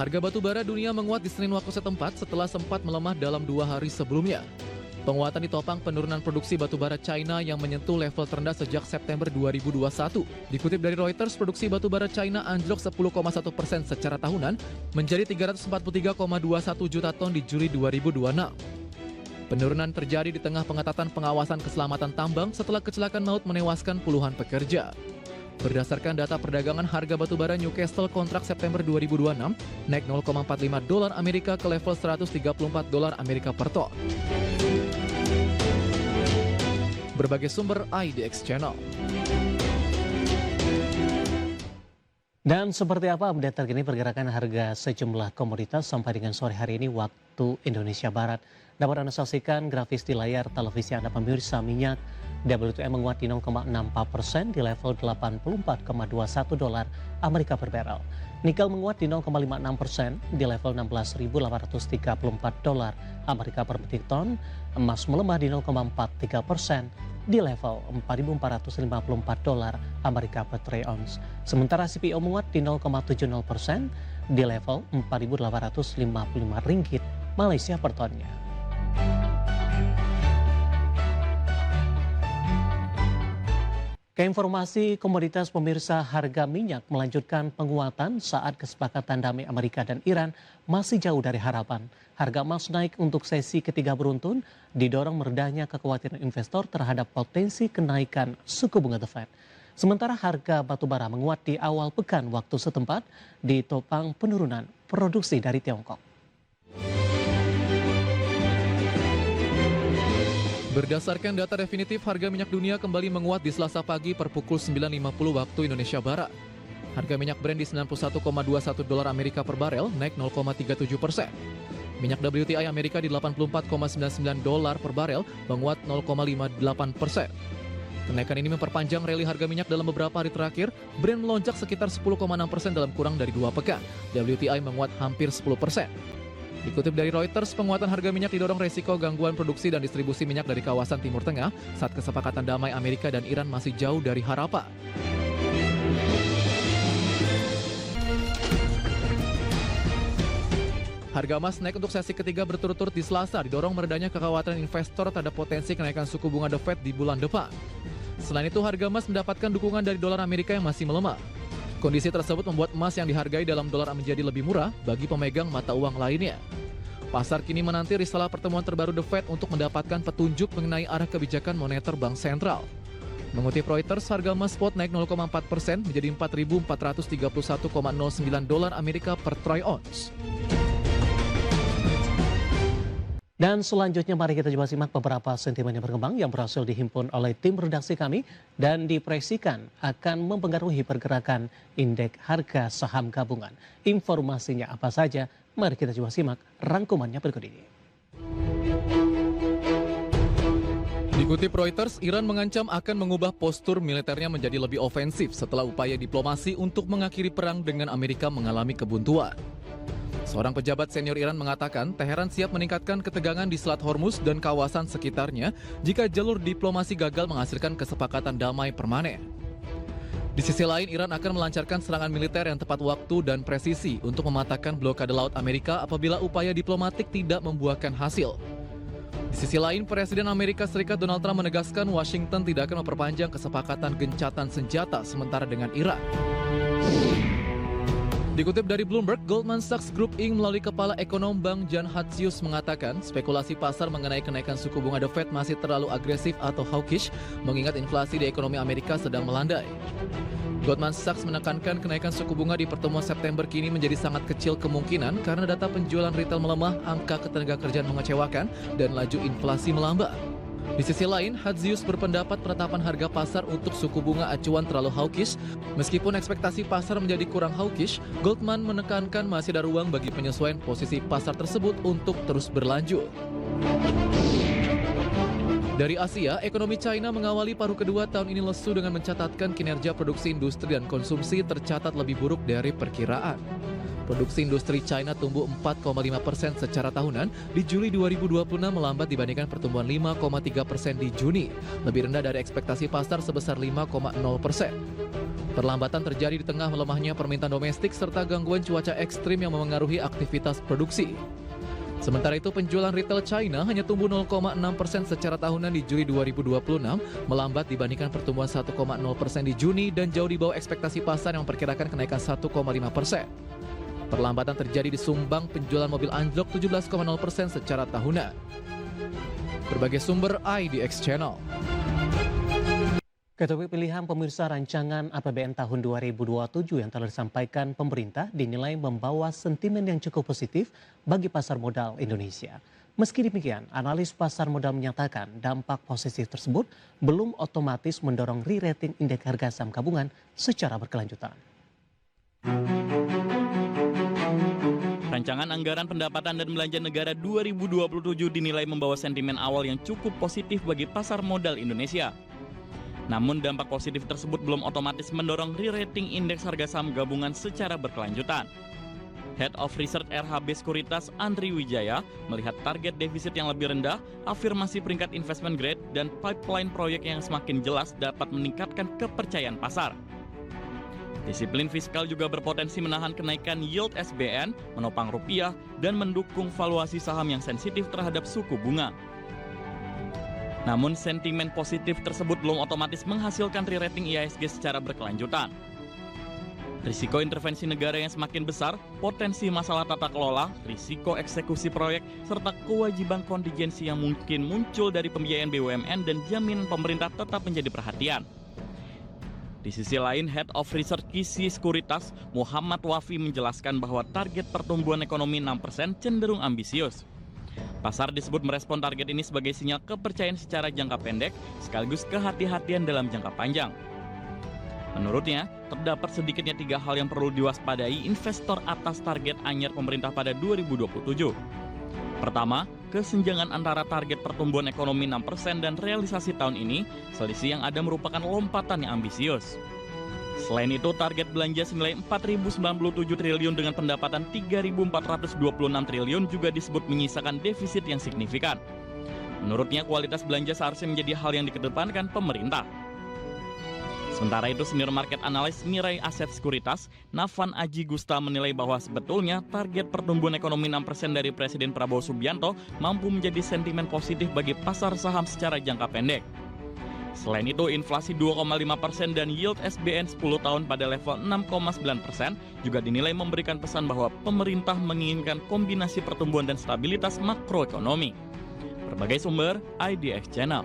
Harga batu bara dunia menguat di Senin waktu setempat setelah sempat melemah dalam 2 hari sebelumnya. Penguatan ditopang penurunan produksi batu bara China yang menyentuh level terendah sejak September 2021. Dikutip dari Reuters, produksi batu bara China anjlok 10,1% secara tahunan menjadi 343,21 juta ton di Juli 2026. Penurunan terjadi di tengah pengetatan pengawasan keselamatan tambang setelah kecelakaan maut menewaskan puluhan pekerja. Berdasarkan data perdagangan harga batu bara Newcastle kontrak September 2026 naik 0,45 dolar Amerika ke level 134 dolar Amerika per ton. Berbagai sumber IDX Channel. Dan seperti apa update terkini pergerakan harga sejumlah komoditas sampai dengan sore hari ini waktu Indonesia Barat. Dapat Anda saksikan grafis di layar televisi Anda pemirsa. Minyak WTI menguat di 0,64% di level 84,21 dolar Amerika per barrel. Nikel menguat di 0,56% di level 16.834 dolar Amerika per metrik ton. Emas melemah di 0,43% di level 4.454 dolar Amerika per troy ounce. Sementara CPO menguat di 0,70% di level 4.855 ringgit Malaysia per tonnya. Keinformasi komoditas pemirsa, harga minyak melanjutkan penguatan saat kesepakatan damai Amerika dan Iran masih jauh dari harapan. Harga emas naik untuk sesi ketiga beruntun didorong meredahnya kekhawatiran investor terhadap potensi kenaikan suku bunga The Fed. Sementara harga batubara menguat di awal pekan waktu setempat ditopang penurunan produksi dari Tiongkok. Berdasarkan data definitif, harga minyak dunia kembali menguat di Selasa pagi per pukul 9.50 waktu Indonesia Barat. Harga minyak Brent di 91,21 dolar Amerika per barel, naik 0,37%. Minyak WTI Amerika di 84,99 dolar per barel, menguat 0,58%. Kenaikan ini memperpanjang rally harga minyak dalam beberapa hari terakhir. Brent melonjak sekitar 10,6% dalam kurang dari 2 pekan. WTI menguat hampir 10%. Dikutip dari Reuters, penguatan harga minyak didorong resiko gangguan produksi dan distribusi minyak dari kawasan Timur Tengah saat kesepakatan damai Amerika dan Iran masih jauh dari harapan. Harga emas naik untuk sesi ketiga berturut-turut di Selasa, didorong meredahnya kekhawatiran investor terhadap potensi kenaikan suku bunga The Fed di bulan depan. Selain itu, harga emas mendapatkan dukungan dari dolar Amerika yang masih melemah. Kondisi tersebut membuat emas yang dihargai dalam dolar menjadi lebih murah bagi pemegang mata uang lainnya. Pasar kini menanti risalah pertemuan terbaru The Fed untuk mendapatkan petunjuk mengenai arah kebijakan moneter bank sentral. Mengutip Reuters, harga emas spot naik 0,4% menjadi 4.431,09 dolar Amerika per troy ounce. Dan selanjutnya mari kita coba simak beberapa sentimen yang berkembang yang berhasil dihimpun oleh tim redaksi kami dan diproyeksikan akan mempengaruhi pergerakan indeks harga saham gabungan. Informasinya apa saja? Mari kita coba simak rangkumannya berikut ini. Dikutip Reuters, Iran mengancam akan mengubah postur militernya menjadi lebih ofensif setelah upaya diplomasi untuk mengakhiri perang dengan Amerika mengalami kebuntuan. Seorang pejabat senior Iran mengatakan Teheran siap meningkatkan ketegangan di Selat Hormuz dan kawasan sekitarnya jika jalur diplomasi gagal menghasilkan kesepakatan damai permanen. Di sisi lain, Iran akan melancarkan serangan militer yang tepat waktu dan presisi untuk mematahkan blokade laut Amerika apabila upaya diplomatik tidak membuahkan hasil. Di sisi lain, Presiden Amerika Serikat Donald Trump menegaskan Washington tidak akan memperpanjang kesepakatan gencatan senjata sementara dengan Iran. Dikutip dari Bloomberg, Goldman Sachs Group Inc. melalui Kepala Ekonom Bank Jan Hatzius mengatakan spekulasi pasar mengenai kenaikan suku bunga The Fed masih terlalu agresif atau hawkish mengingat inflasi di ekonomi Amerika sedang melandai. Goldman Sachs menekankan kenaikan suku bunga di pertemuan September kini menjadi sangat kecil kemungkinan karena data penjualan retail melemah, angka ketenagakerjaan mengecewakan, dan laju inflasi melambat. Di sisi lain, Hatzius berpendapat penetapan harga pasar untuk suku bunga acuan terlalu hawkish. Meskipun ekspektasi pasar menjadi kurang hawkish, Goldman menekankan masih ada ruang bagi penyesuaian posisi pasar tersebut untuk terus berlanjut. Dari Asia, ekonomi China mengawali paruh kedua tahun ini lesu dengan mencatatkan kinerja produksi industri dan konsumsi tercatat lebih buruk dari perkiraan. Produksi industri China tumbuh 4,5% secara tahunan di Juli 2026 melambat dibandingkan pertumbuhan 5,3% di Juni, lebih rendah dari ekspektasi pasar sebesar 5,0%. Perlambatan terjadi di tengah melemahnya permintaan domestik serta gangguan cuaca ekstrim yang memengaruhi aktivitas produksi. Sementara itu, penjualan retail China hanya tumbuh 0,6% secara tahunan di Juli 2026, melambat dibandingkan pertumbuhan 1,0% di Juni dan jauh di bawah ekspektasi pasar yang memperkirakan kenaikan 1,5%. Perlambatan terjadi di Sumbang, penjualan mobil anjlok 17,0% secara tahunan. Berbagai sumber IDX Channel. Ketua pilihan pemirsa rancangan APBN tahun 2027 yang telah disampaikan pemerintah dinilai membawa sentimen yang cukup positif bagi pasar modal Indonesia. Meski demikian, analis pasar modal menyatakan dampak positif tersebut belum otomatis mendorong re-rating indeks harga saham gabungan secara berkelanjutan. Rancangan Anggaran Pendapatan dan Belanja Negara 2027 dinilai membawa sentimen awal yang cukup positif bagi pasar modal Indonesia. Namun dampak positif tersebut belum otomatis mendorong re-rating indeks harga saham gabungan secara berkelanjutan. Head of Research RHB Sekuritas Andri Wijaya melihat target defisit yang lebih rendah, afirmasi peringkat investment grade, dan pipeline proyek yang semakin jelas dapat meningkatkan kepercayaan pasar. Disiplin fiskal juga berpotensi menahan kenaikan yield SBN, menopang rupiah, dan mendukung valuasi saham yang sensitif terhadap suku bunga. Namun sentimen positif tersebut belum otomatis menghasilkan re-rating IHSG secara berkelanjutan. Risiko intervensi negara yang semakin besar, potensi masalah tata kelola, risiko eksekusi proyek, serta kewajiban kontingensi yang mungkin muncul dari pembiayaan BUMN dan jaminan pemerintah tetap menjadi perhatian. Di sisi lain, Head of Research Kisi Sekuritas Muhammad Wafi menjelaskan bahwa target pertumbuhan ekonomi 6% cenderung ambisius. Pasar disebut merespon target ini sebagai sinyal kepercayaan secara jangka pendek sekaligus kehati-hatian dalam jangka panjang. Menurutnya, terdapat sedikitnya 3 hal yang perlu diwaspadai investor atas target anyar pemerintah pada 2027. Pertama, kesenjangan antara target pertumbuhan ekonomi 6% dan realisasi tahun ini, selisih yang ada merupakan lompatan yang ambisius. Selain itu, target belanja senilai 4.097 triliun dengan pendapatan 3.426 triliun juga disebut menyisakan defisit yang signifikan. Menurutnya, kualitas belanja seharusnya menjadi hal yang dikedepankan pemerintah. Sementara itu, senior market analis Mirai Aset Sekuritas, Nafan Aji Gusta menilai bahwa sebetulnya target pertumbuhan ekonomi 6% dari Presiden Prabowo Subianto mampu menjadi sentimen positif bagi pasar saham secara jangka pendek. Selain itu, inflasi 2,5% dan yield SBN 10 tahun pada level 6,9% juga dinilai memberikan pesan bahwa pemerintah menginginkan kombinasi pertumbuhan dan stabilitas makroekonomi. Berbagai sumber, IDX Channel.